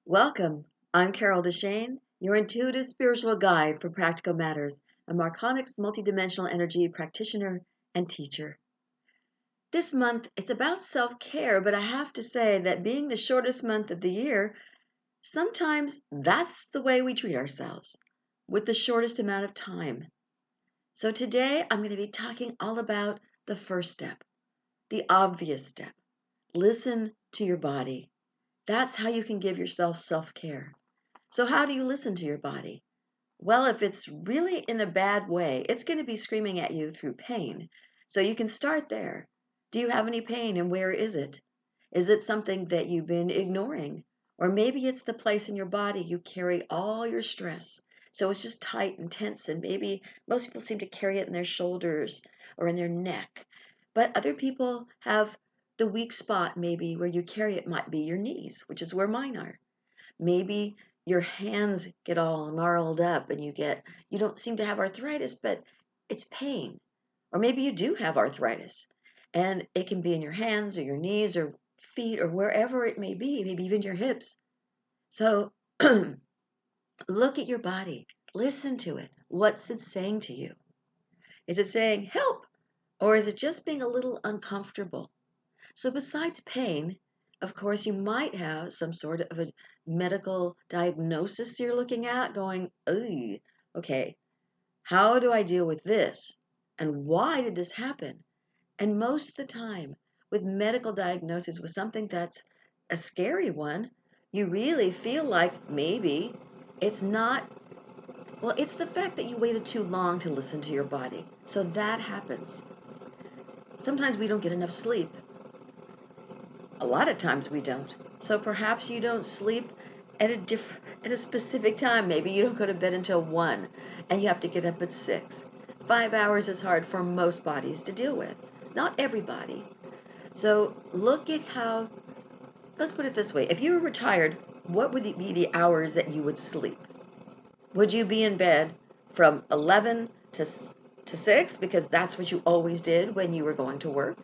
Welcome. I'm Carol DeChaine, your intuitive spiritual guide for practical matters, a Marconics multidimensional energy practitioner and teacher. This month, it's about self-care, but I have to say that being the shortest month of the year, sometimes that's the way we treat ourselves, with the shortest amount of time. So today, I'm going to be talking all about the first step, the obvious step. Listen to your body. That's how you can give yourself self-care. So, how do you listen to your body? Well, if it's really in a bad way, it's going to be screaming at you through pain. So, you can start there. Do you have any pain and where is it? Is it something that you've been ignoring? Or maybe it's the place in your body you carry all your stress. So, it's just tight and tense, and maybe most people seem to carry it in their shoulders or in their neck. But other people have the weak spot, maybe where you carry it, might be your knees, which is where mine are. Maybe your hands get all gnarled up and you don't seem to have arthritis, but it's pain. Or maybe you do have arthritis and it can be in your hands or your knees or feet or wherever it may be, maybe even your hips. So look at your body, listen to it. What's it saying to you? Is it saying help, or is it just being a little uncomfortable? So besides pain, of course, you might have some sort of a medical diagnosis you're looking at going, oh, okay, how do I deal with this? And why did this happen? And most of the time, with medical diagnosis, with something that's a scary one, you really feel like maybe it's not, well, it's the fact that you waited too long to listen to your body. So that happens. Sometimes we don't get enough sleep. A lot of times we don't. So perhaps you don't sleep at a specific time. Maybe you don't go to bed until 1 and you have to get up at 6. 5 hours is hard for most bodies to deal with. Not everybody. So look at how, let's put it this way. If you were retired, what would be the hours that you would sleep? Would you be in bed from 11 to 6 because that's what you always did when you were going to work?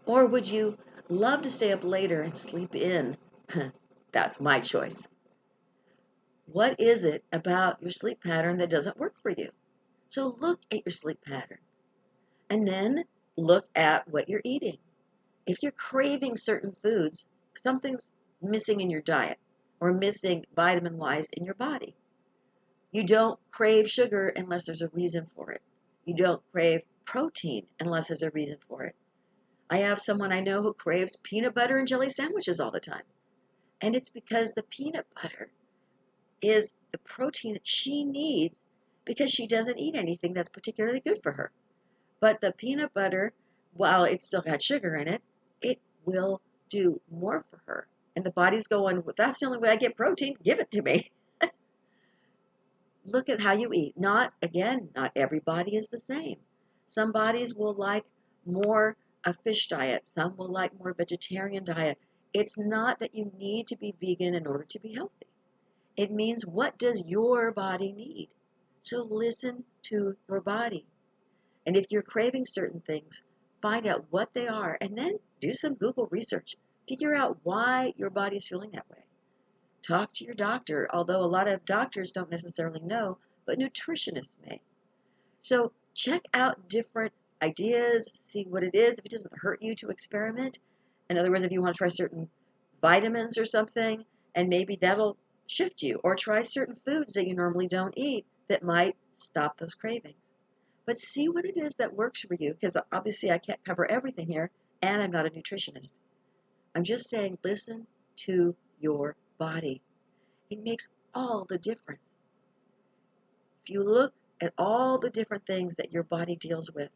Or would you love to stay up later and sleep in? That's my choice. What is it about your sleep pattern that doesn't work for you? So look at your sleep pattern and then look at what you're eating. If you're craving certain foods, something's missing in your diet or missing vitamin wise in your body. You don't crave sugar unless there's a reason for it. You don't crave protein unless there's a reason for it. I have someone I know who craves peanut butter and jelly sandwiches all the time. And it's because the peanut butter is the protein that she needs because she doesn't eat anything that's particularly good for her. But the peanut butter, while it's still got sugar in it, it will do more for her. And the body's going, well, that's the only way I get protein. Give it to me. Look at how you eat. Not, again, not everybody is the same. Some bodies will like more a fish diet. Some will like more vegetarian diet. It's not that you need to be vegan in order to be healthy. It means, what does your body need? So listen to your body. And if you're craving certain things, find out what they are and then do some Google research. Figure out why your body is feeling that way. Talk to your doctor, although a lot of doctors don't necessarily know, but nutritionists may. So check out different ideas, see what it is, if it doesn't hurt you to experiment. In other words, if you want to try certain vitamins or something, and maybe that'll shift you, or try certain foods that you normally don't eat that might stop those cravings. But see what it is that works for you, because obviously I can't cover everything here, and I'm not a nutritionist. I'm just saying, listen to your body. It makes all the difference. If you look at all the different things that your body deals with,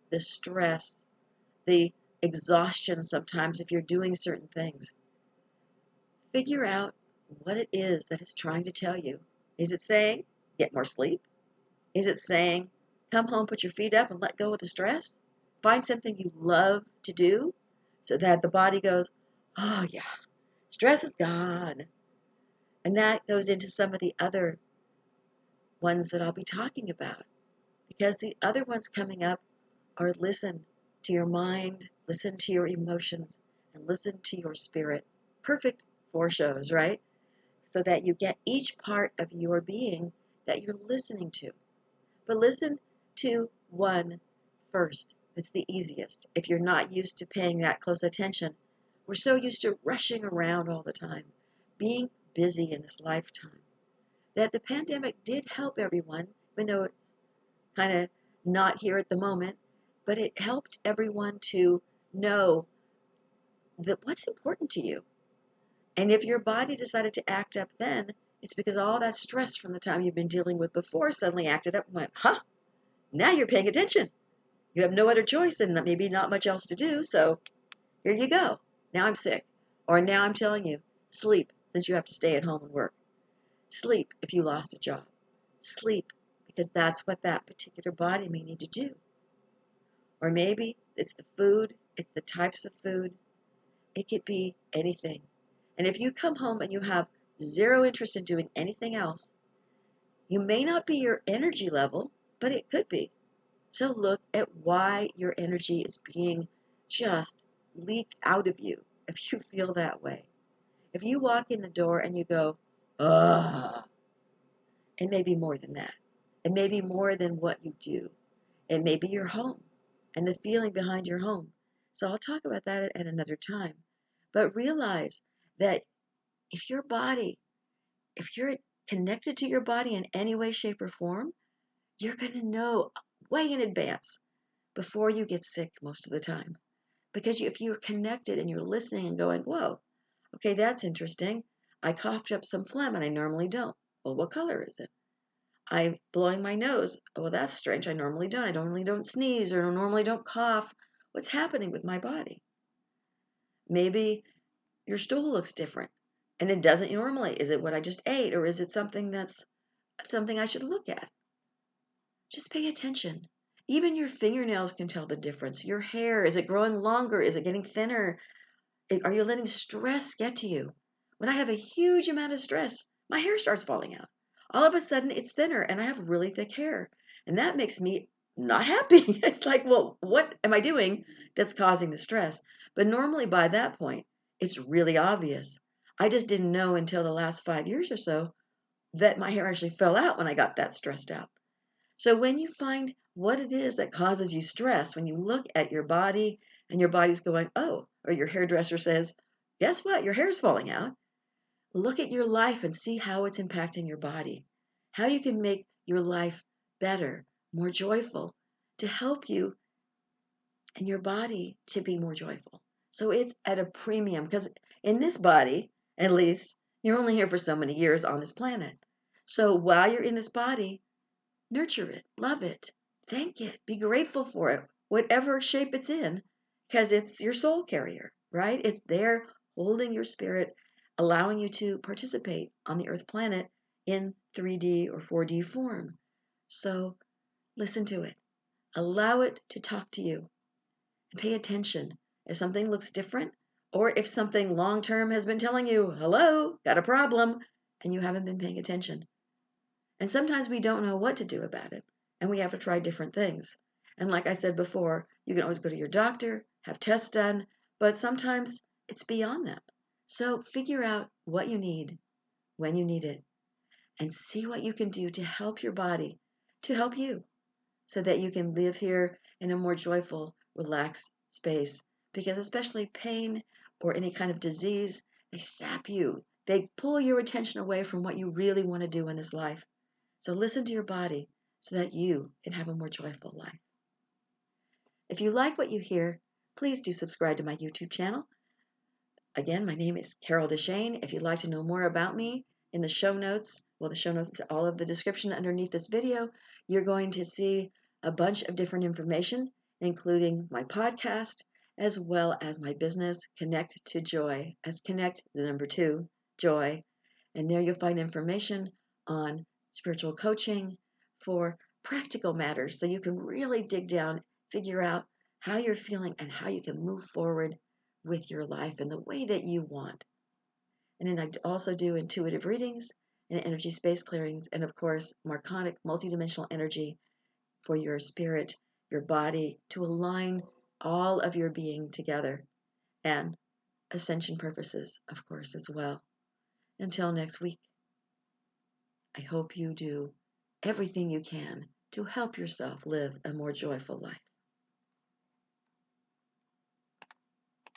the stress, the exhaustion sometimes if you're doing certain things, figure out what it is that it's trying to tell you. Is it saying, get more sleep? Is it saying, come home, put your feet up, and let go of the stress? Find something you love to do so that the body goes, oh yeah, stress is gone. And that goes into some of the other ones that I'll be talking about. Because the other ones coming up are listen to your mind, listen to your emotions, and listen to your spirit. Perfect for shows, right? so that you get each part of your being that you're listening to. But listen to one first. It's the easiest. If you're not used to paying that close attention, we're so used to rushing around all the time, being busy in this lifetime, that the pandemic did help everyone, even though it's kind of not here at the moment, but it helped everyone to know that what's important to you. And if your body decided to act up then, it's because all that stress from the time you've been dealing with before suddenly acted up and went, huh, now you're paying attention. You have no other choice and maybe not much else to do, so here you go. Now I'm sick. Or now I'm telling you, sleep, since you have to stay at home and work. Sleep if you lost a job. Sleep, because that's what that particular body may need to do. Or maybe it's the food, it's the types of food. It could be anything. And if you come home and you have zero interest in doing anything else, you may not be your energy level, but it could be. So look at why your energy is being just leaked out of you if you feel that way. If you walk in the door and you go, ugh, it may be more than that. It may be more than what you do. It may be your home and the feeling behind your home. So I'll talk about that at another time. But realize that if your body, if you're connected to your body in any way, shape, or form, you're going to know way in advance before you get sick most of the time. Because if you're connected and you're listening and going, whoa, okay, that's interesting. I coughed up some phlegm and I normally don't. Well, what color is it? I'm blowing my nose. Oh, well, that's strange. I normally don't. I normally don't sneeze or normally don't cough. What's happening with my body? Maybe your stool looks different and it doesn't normally. Is it what I just ate or is it something that's something I should look at? Just pay attention. Even your fingernails can tell the difference. Your hair, is it growing longer? Is it getting thinner? Are you letting stress get to you? When I have a huge amount of stress, my hair starts falling out. All of a sudden, it's thinner and I have really thick hair. And that makes me not happy. It's like, well, what am I doing that's causing the stress? But normally by that point, it's really obvious. I just didn't know until the last 5 years or so that my hair actually fell out when I got that stressed out. So when you find what it is that causes you stress, when you look at your body and your body's going, oh, or your hairdresser says, guess what? Your hair's falling out. Look at your life and see how it's impacting your body, how you can make your life better, more joyful, to help you and your body to be more joyful. So it's at a premium because in this body, at least, you're only here for so many years on this planet. So while you're in this body, nurture it, love it, thank it, be grateful for it, whatever shape it's in, because it's your soul carrier, right? It's there holding your spirit, allowing you to participate on the earth planet in 3D or 4D form. So listen to it, allow it to talk to you, and pay attention. If something looks different, or if something long term has been telling you, hello, got a problem, and you haven't been paying attention. And sometimes we don't know what to do about it, and we have to try different things. And like I said before, you can always go to your doctor, have tests done, but sometimes it's beyond them. So figure out what you need, when you need it, and see what you can do to help your body, to help you, so that you can live here in a more joyful, relaxed space. Because especially pain or any kind of disease, they sap you. They pull your attention away from what you really want to do in this life. So listen to your body so that you can have a more joyful life. If you like what you hear, please do subscribe to my YouTube channel. Again, my name is Carol DeChaine. If you'd like to know more about me, in the show notes, well, the show notes, all of the description underneath this video, you're going to see a bunch of different information, including my podcast, as well as my business, Connect to Joy, as Connect, the number 2, Joy. And there you'll find information on spiritual coaching for practical matters, so you can really dig down, figure out how you're feeling and how you can move forward with your life in the way that you want. And then I also do intuitive readings and energy space clearings, and of course, Marconic multidimensional energy for your spirit, your body, to align all of your being together, and ascension purposes, of course, as well. Until next week, I hope you do everything you can to help yourself live a more joyful life.